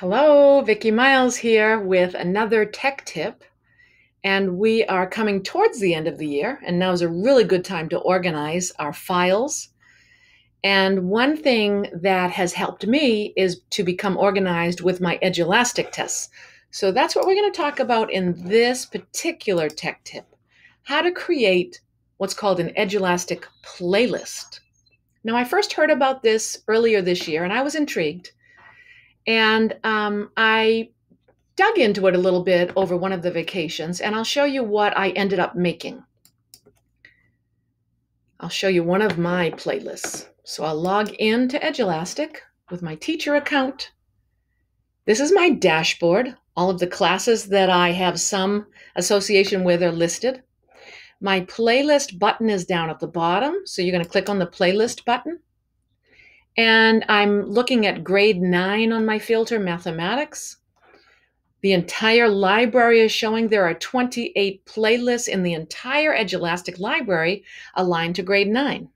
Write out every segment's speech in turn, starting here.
Hello, Vicki Miles here with another tech tip. And we are coming towards the end of the year, and now is a really good time to organize our files. And one thing that has helped me is to become organized with my Edulastic tests. So that's what we're going to talk about in this particular tech tip, how to create what's called an Edulastic playlist. Now, I first heard about this earlier this year, and I was intrigued. And I dug into it a little bit over one of the vacations, and I'll show you what I ended up making. I'll show you one of my playlists. So I'll log in to Edulastic with my teacher account. This is my dashboard. All of the classes that I have some association with are listed. My playlist button is down at the bottom, so you're going to click on the playlist button. And I'm looking at grade 9 on my filter, mathematics. The entire library is showing there are 28 playlists in the entire Edulastic library aligned to grade 9.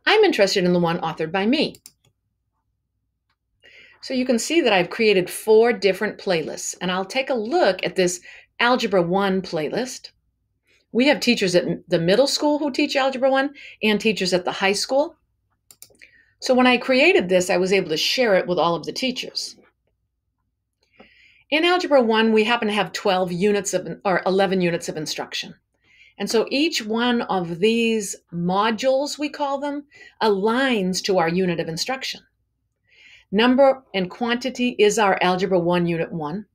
I'm interested in the one authored by me. So you can see that I've created 4 different playlists, and I'll take a look at this Algebra 1 playlist. We have teachers at the middle school who teach Algebra 1 and teachers at the high school. So when I created this, I was able to share it with all of the teachers. In Algebra 1, we happen to have 11 units of instruction. And so each one of these modules, we call them, aligns to our unit of instruction. Number and quantity is our Algebra 1, Unit 1.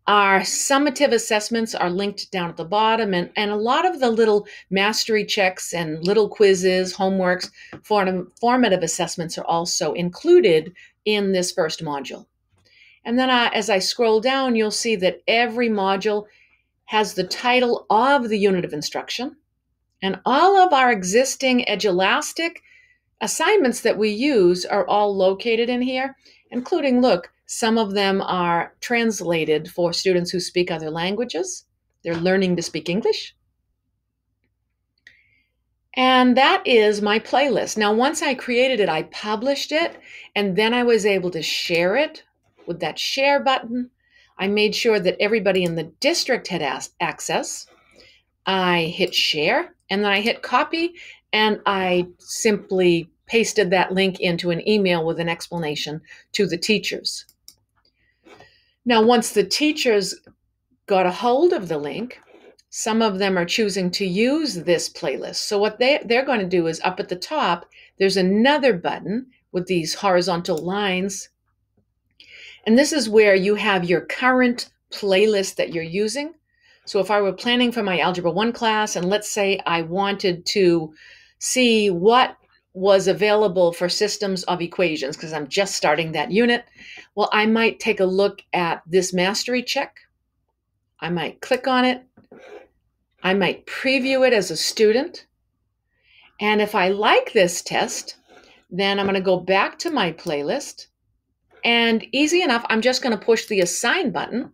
Our summative assessments are linked down at the bottom, and a lot of the little mastery checks and little quizzes, homeworks, formative assessments are also included in this first module. And then as I scroll down, you'll see that every module has the title of the unit of instruction. And all of our existing Edulastic assignments that we use are all located in here, including, look, some of them are translated for students who speak other languages. They're learning to speak English. And that is my playlist. Now, once I created it, I published it, and then I was able to share it with that share button. I made sure that everybody in the district had access. I hit share, and then I hit copy, and I simply pasted that link into an email with an explanation to the teachers. Now, once the teachers got a hold of the link, some of them are choosing to use this playlist. So what they're going to do is up at the top, there's another button with these horizontal lines. And this is where you have your current playlist that you're using. So if I were planning for my Algebra 1 class, and let's say I wanted to see what was available for systems of equations, because I'm just starting that unit, well, I might take a look at this mastery check. I might click on it. I might preview it as a student. And if I like this test, then I'm going to go back to my playlist. And easy enough, I'm just going to push the assign button,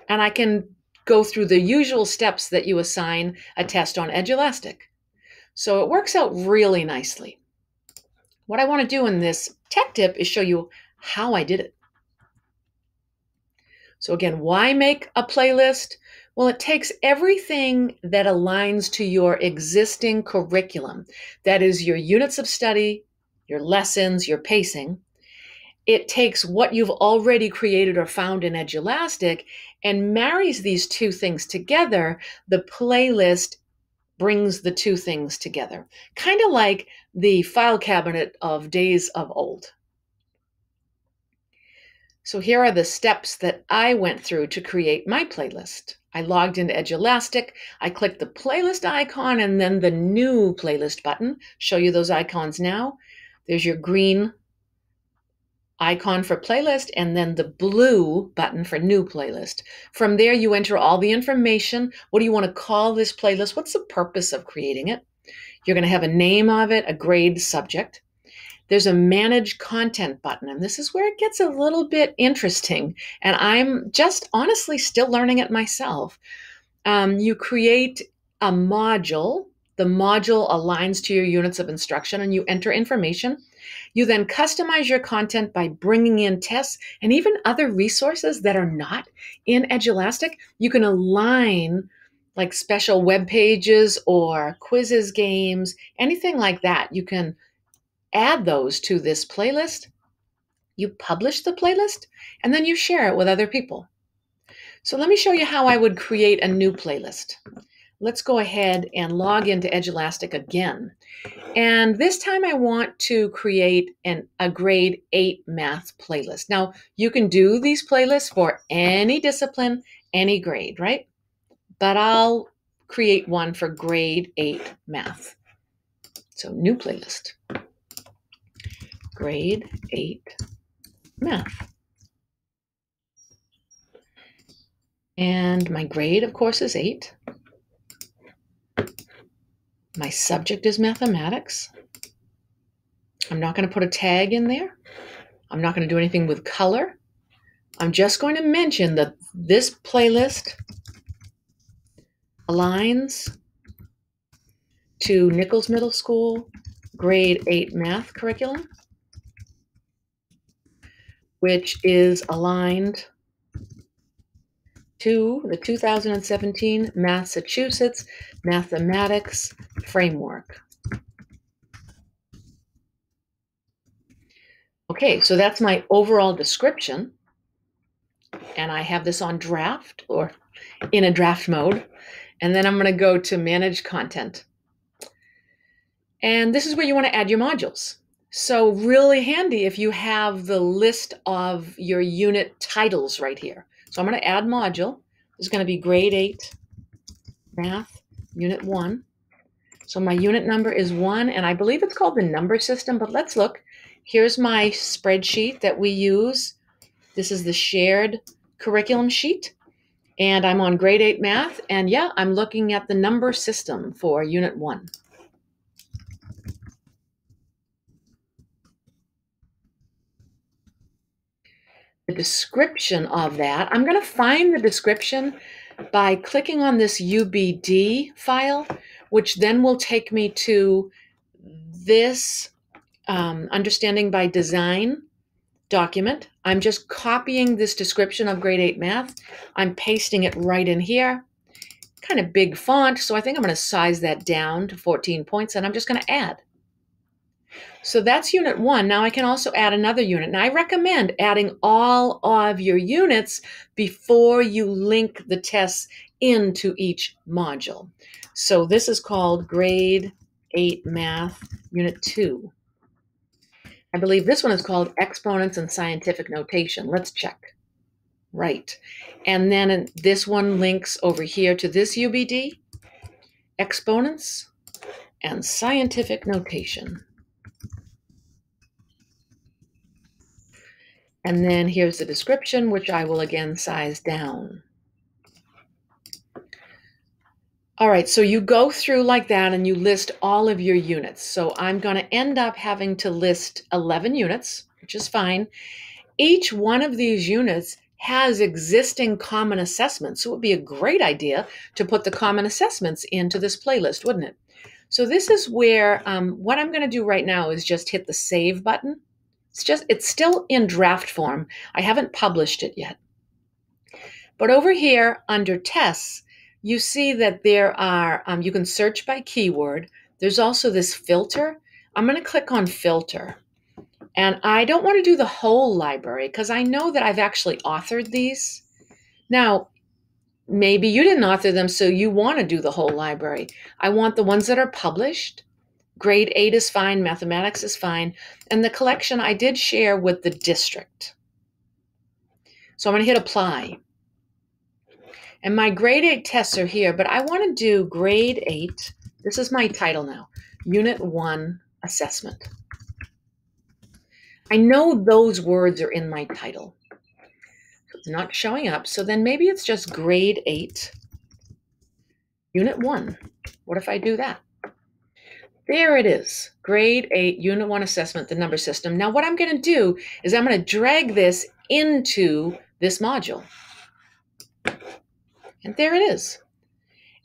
and I can go through the usual steps that you assign a test on Edulastic. So it works out really nicely. What I want to do in this tech tip is show you how I did it. So again, why make a playlist? Well, it takes everything that aligns to your existing curriculum. That is your units of study, your lessons, your pacing. It takes what you've already created or found in Edulastic and marries these two things together. The playlist brings the two things together, kind of like the file cabinet of days of old. So here are the steps that I went through to create my playlist. I logged into Edulastic, I clicked the playlist icon and then the new playlist button. Show you those icons now. There's your green icon for playlist and then the blue button for new playlist. From there, you enter all the information. What do you want to call this playlist? What's the purpose of creating it? You're going to have a name of it, a grade, subject. There's a manage content button, and this is where it gets a little bit interesting. And I'm just honestly still learning it myself. You create a module. The module aligns to your units of instruction, and you enter information. You then customize your content by bringing in tests and even other resources that are not in Edulastic. You can align like special web pages or quizzes, games, anything like that. You can add those to this playlist. You publish the playlist, and then you share it with other people. So let me show you how I would create a new playlist. Let's go ahead and log into Edulastic again. And this time I want to create a grade 8 math playlist. Now, you can do these playlists for any discipline, any grade, right? But I'll create one for grade 8 math. So new playlist, grade 8 math. And my grade, of course, is 8. My subject is mathematics. I'm not going to put a tag in there. I'm not going to do anything with color. I'm just going to mention that this playlist aligns to Nichols Middle School grade 8 math curriculum, which is aligned to the 2017 Massachusetts Mathematics Framework. Okay, so that's my overall description. And I have this on draft or in a draft mode. And then I'm going to go to manage content. And this is where you want to add your modules. So really handy if you have the list of your unit titles right here. So I'm going to add module. This is going to be grade 8 math unit 1. So my unit number is 1, and I believe it's called the number system, but let's look. Here's my spreadsheet that we use. This is the shared curriculum sheet, and I'm on grade 8 math, and yeah, I'm looking at the number system for unit 1. The description of that, I'm going to find the description by clicking on this UBD file, which then will take me to this Understanding by Design document. I'm just copying this description of grade 8 math. I'm pasting it right in here. Kind of big font, so I think I'm going to size that down to 14 points, and I'm just going to add. So that's unit 1. Now I can also add another unit. And I recommend adding all of your units before you link the tests into each module. So this is called grade 8 math unit 2. I believe this one is called exponents and scientific notation. Let's check. Right. And then this one links over here to this UBD, exponents and scientific notation. And then here's the description, which I will again size down. All right, so you go through like that and you list all of your units. So I'm going to end up having to list 11 units, which is fine. Each one of these units has existing common assessments. So it would be a great idea to put the common assessments into this playlist, wouldn't it? So this is where what I'm going to do right now is just hit the save button. It's still in draft form. I haven't published it yet. But over here under tests, you see that there are, you can search by keyword. There's also this filter. I'm going to click on filter. And I don't want to do the whole library because I know that I've actually authored these. Now, maybe you didn't author them, so you want to do the whole library. I want the ones that are published. Grade 8 is fine, mathematics is fine, and the collection I did share with the district. So I'm going to hit apply. And my grade 8 tests are here, but I want to do grade 8. This is my title now, Unit 1 Assessment. I know those words are in my title. So it's not showing up, so then maybe it's just grade 8, Unit 1. What if I do that? There it is, grade 8, Unit 1 Assessment, the number system. Now what I'm going to do is I'm going to drag this into this module. And there it is.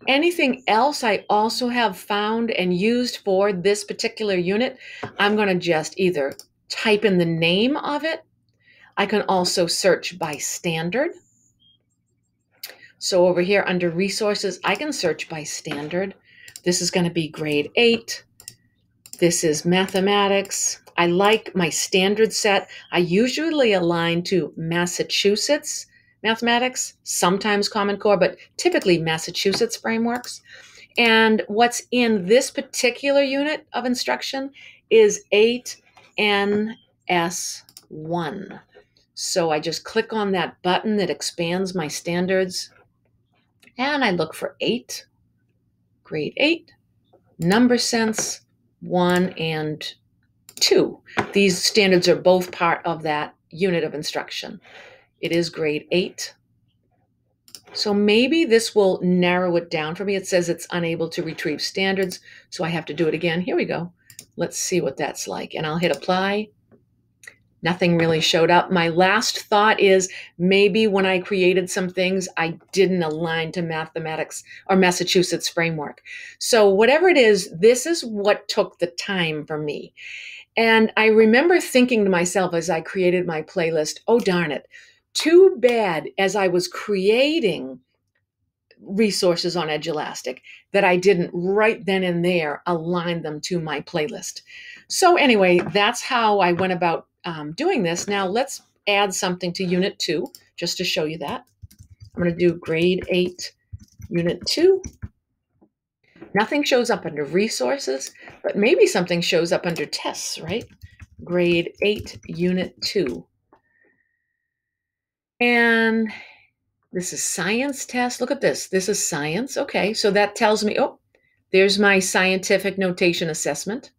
Anything else I also have found and used for this particular unit, I'm going to just either type in the name of it. I can also search by standard. So over here under resources, I can search by standard. This is going to be grade 8. This is mathematics. I like my standard set. I usually align to Massachusetts mathematics, sometimes Common Core, but typically Massachusetts frameworks. And what's in this particular unit of instruction is 8NS1. So I just click on that button that expands my standards, and I look for 8, grade 8, number sense 1 and 2. These standards are both part of that unit of instruction. It is grade 8. So maybe this will narrow it down for me. It says it's unable to retrieve standards, so I have to do it again. Here we go. Let's see what that's like. And I'll hit apply. Nothing really showed up. My last thought is maybe when I created some things, I didn't align to mathematics or Massachusetts framework. So whatever it is, this is what took the time for me. And I remember thinking to myself as I created my playlist, oh, darn it, too bad as I was creating resources on Edulastic that I didn't right then and there align them to my playlist. So anyway, that's how I went about doing this. Now let's add something to Unit 2 just to show you that. I'm going to do grade 8, Unit 2. Nothing shows up under resources, but maybe something shows up under tests, right? Grade 8, Unit 2. And this is science test. Look at this. This is science. Okay, so that tells me, oh, there's my scientific notation assessment.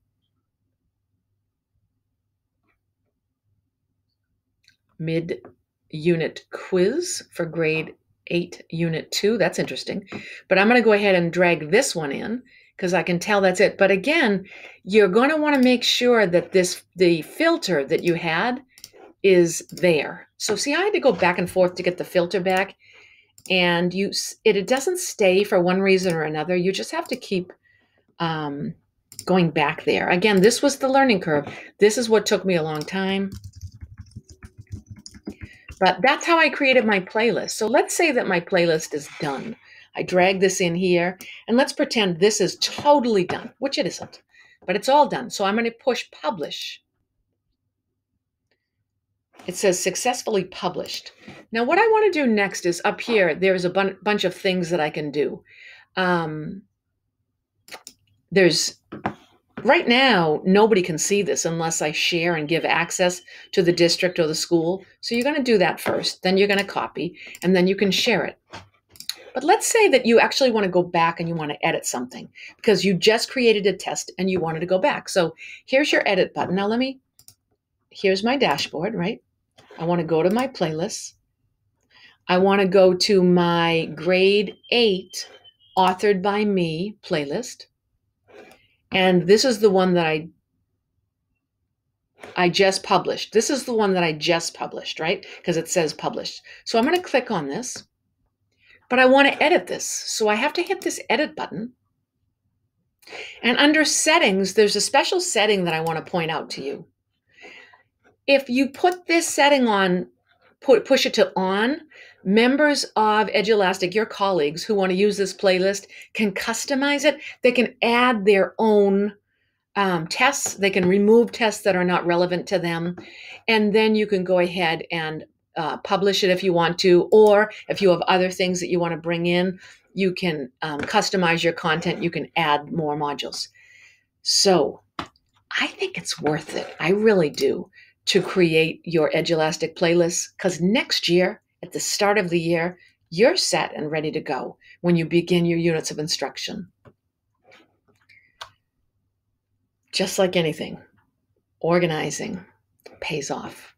Mid-unit quiz for grade 8, Unit 2. That's interesting. But I'm going to go ahead and drag this one in because I can tell that's it. But again, you're going to want to make sure that the filter that you had is there. So see, I had to go back and forth to get the filter back. And it doesn't stay for one reason or another. You just have to keep going back there. Again, this was the learning curve. This is what took me a long time. But that's how I created my playlist. So let's say that my playlist is done. I drag this in here, and let's pretend this is totally done, which it isn't, but it's all done. So I'm going to push publish. It says successfully published. Now what I want to do next is up here, there's a bunch of things that I can do. Right now, nobody can see this unless I share and give access to the district or the school. So you're going to do that first, then you're going to copy, and then you can share it. But let's say that you actually want to go back and you want to edit something because you just created a test and you wanted to go back. So here's your edit button. Now here's my dashboard, right? I want to go to my playlists. I want to go to my grade 8 authored by me playlist. And this is the one that I just published. This is the one that I just published, right? Because it says published. So I'm going to click on this, but I want to edit this. So I have to hit this edit button. And under settings, there's a special setting that I want to point out to you. If you put this setting on, push it to on, members of Edulastic, your colleagues who want to use this playlist can customize it. They can add their own tests. They can remove tests that are not relevant to them. And then you can go ahead and publish it if you want to, or if you have other things that you want to bring in, you can customize your content. You can add more modules. So I think it's worth it. I really do, to create your Edulastic playlists, because next year, at the start of the year, you're set and ready to go when you begin your units of instruction. Just like anything, organizing pays off.